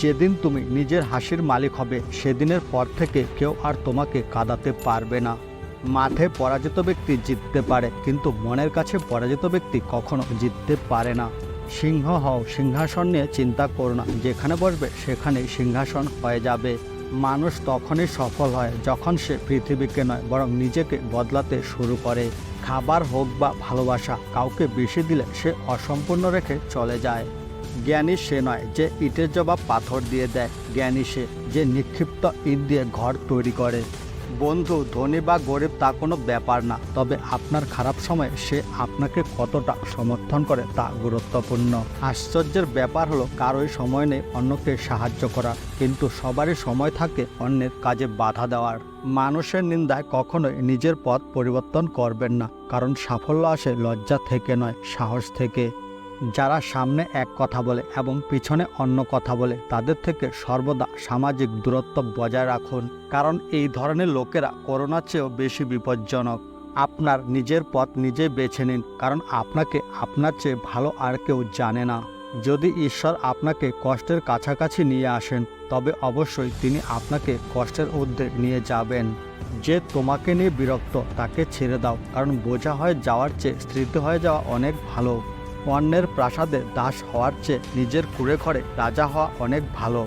যেদিন তুমি নিজের হাসির মালিক হবে সেদিনের পর থেকে কেউ আর তোমাকে কাঁদাতে পারবে না। মাঠে পরাজিত ব্যক্তি জিততে পারে, কিন্তু মনের কাছে পরাজিত ব্যক্তি কখনো জিততে পারে না। সিংহ হও, সিংহাসন নিয়ে চিন্তা করো না, যেখানে বসবে সেখানেই সিংহাসন হয়ে যাবে। মানুষ তখনই সফল হয় যখন সে পৃথিবীকে নয় বরং নিজেকে বদলাতে শুরু করে। খাবার হোক বা ভালোবাসা, কাউকে বেশি দিলে সে অসম্পূর্ণ রেখে চলে যায়। জ্ঞানী সে নয় যে ইটের জবাব পাথর দিয়ে দেয়, জ্ঞানী সে যে নিক্ষিপ্ত ইট দিয়ে ঘর তৈরি করে। বন্ধু ধনী বা গরিব তা কোনো ব্যাপার না, তবে আপনার খারাপ সময়ে সে আপনাকে কতটা সমর্থন করে তা গুরুত্বপূর্ণ। আশ্চর্যের ব্যাপার হলো কারোই সময় নেই অন্যকে সাহায্য করা, কিন্তু সবারই সময় থাকে অন্যের কাজে বাধা দেওয়ার। মানুষের নিন্দায় কখনোই নিজের পথ পরিবর্তন করবেন না, কারণ সাফল্য আসে লজ্জা থেকে নয়, সাহস থেকে। যারা সামনে এক কথা বলে এবং পিছনে অন্য কথা বলে তাদের থেকে সর্বদা সামাজিক দূরত্ব বজায় রাখুন, কারণ এই ধরনের লোকেরা করোনার চেয়েও বেশি বিপজ্জনক। আপনার নিজের পথ নিজে বেছে নিন, কারণ আপনাকে আপনার চেয়ে ভালো আর কেউ জানে না। যদি ঈশ্বর আপনাকে কষ্টের কাছাকাছি নিয়ে আসেন, তবে অবশ্যই তিনি আপনাকে কষ্টের ঊর্ধ্বে নিয়ে যাবেন। যে তোমাকে নিয়ে বিরক্ত তাকে ছেড়ে দাও, কারণ বোঝা হয়ে যাওয়ার চেয়ে স্মৃতি হয়ে যাওয়া অনেক ভালো। অন্যের প্রাসাদে দাস হওয়ার চেয়ে নিজের কুঁড়ে ঘরে রাজা হওয়া অনেক ভালো।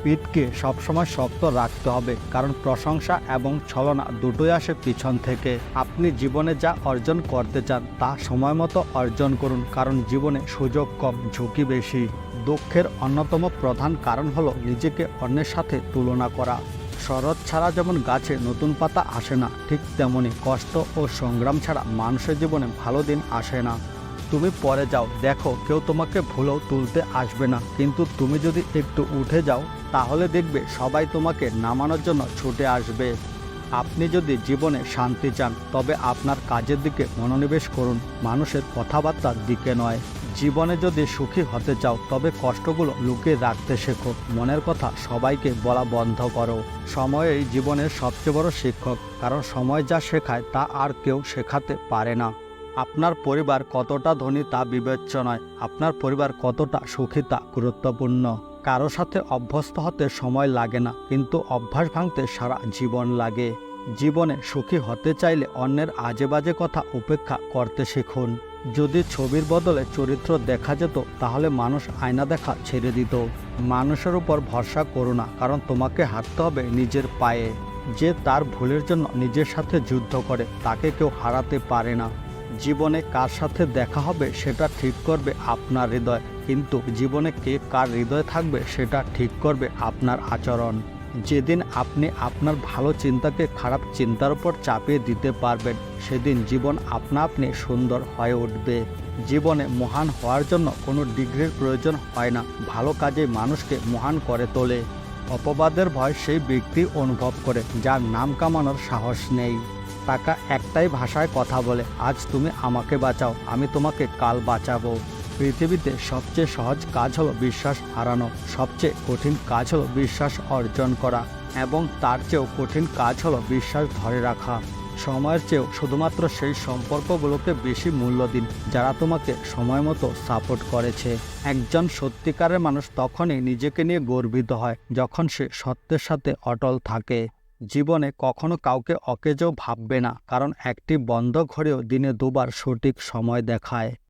পিঠকে সবসময় শক্ত রাখতে হবে, কারণ প্রশংসা এবং ছলনা দুটোই আসে পিছন থেকে। আপনি জীবনে যা অর্জন করতে চান তা সময় মতো অর্জন করুন, কারণ জীবনে সুযোগ কম, ঝুঁকি বেশি। দুঃখের অন্যতম প্রধান কারণ হলো নিজেকে অন্যের সাথে তুলনা করা। শরৎ ছাড়া যেমন গাছে নতুন পাতা আসে না, ঠিক তেমনি কষ্ট ও সংগ্রাম ছাড়া মানুষের জীবনে ভালো দিন আসে না। তুমি পড়ে যাও, দেখো কেউ তোমাকে ভুলেও তুলতে আসবে না, কিন্তু তুমি যদি একটু উঠে যাও তাহলে দেখবে সবাই তোমাকে নামানোর জন্য ছুটে আসবে। আপনি যদি জীবনে শান্তি চান তবে আপনার কাজের দিকে মনোনিবেশ করুন, মানুষের কথাবার্তার দিকে নয়। জীবনে যদি সুখী হতে চাও তবে কষ্টগুলো লুকিয়ে রাখতে শেখো, মনের কথা সবাইকে বলা বন্ধ করো। সময়ই জীবনের সবচেয়ে বড় শিক্ষক, কারণ সময় যা শেখায় তা আর কেউ শেখাতে পারে না। আপনার পরিবার কতটা ধনী তা বিবেচ্য নয়, আপনার পরিবার কতটা সুখী তা গুরুত্বপূর্ণ। কারো সাথে অভ্যস্ত হতে সময় লাগে না, কিন্তু অভ্যাস ভাঙতে সারা জীবন লাগে। জীবনে সুখী হতে চাইলে অন্যের আজে বাজে কথা উপেক্ষা করতে শিখুন। যদি ছবির বদলে চরিত্র দেখা যেত তাহলে মানুষ আয়না দেখা ছেড়ে দিত। মানুষের উপর ভরসা করো না, কারণ তোমাকে হাঁটতে হবে নিজের পায়ে। যে তার ভুলের জন্য নিজের সাথে যুদ্ধ করে তাকে কেউ হারাতে পারে না। জীবনে কার সাথে দেখা হবে সেটা ঠিক করবে আপনার হৃদয়, কিন্তু জীবনে কে কার হৃদয়ে থাকবে সেটা ঠিক করবে আপনার আচরণ। যেদিন আপনি আপনার ভালো চিন্তাকে খারাপ চিন্তার উপর চাপিয়ে দিতে পারবেন, সেদিন জীবন আপনা আপনি সুন্দর হয়ে উঠবে। জীবনে মহান হওয়ার জন্য কোনো ডিগ্রির প্রয়োজন হয় না, ভালো কাজে মানুষকে মহান করে তোলে। অপবাদের ভয় সেই ব্যক্তি অনুভব করে যার নাম কামানোর সাহস নেই। টাকা একটাই ভাষায় কথা বলে, আজ তুমি আমাকে বাঁচাও, আমি তোমাকে কাল বাঁচাবো। পৃথিবীতে সবচেয়ে সহজ কাজ হলো বিশ্বাস হারানো, সবচেয়ে কঠিন কাজ হলো বিশ্বাস অর্জন করা, এবং তার চেয়েও কঠিন কাজ হলো বিশ্বাস ধরে রাখা। সময়ের চেয়েও শুধুমাত্র সেই সম্পর্কগুলোকে বেশি মূল্য দিন যারা তোমাকে সময় মতো সাপোর্ট করেছে। একজন সত্যিকারের মানুষ তখনই নিজেকে নিয়ে গর্বিত হয় যখন সে সত্যের সাথে অটল থাকে। জীবনে কখনো কাউকে অকেজো ভাববে না, কারণ একটি বন্ধ ঘড়িও দিনে দুবার সঠিক সময় দেখায়।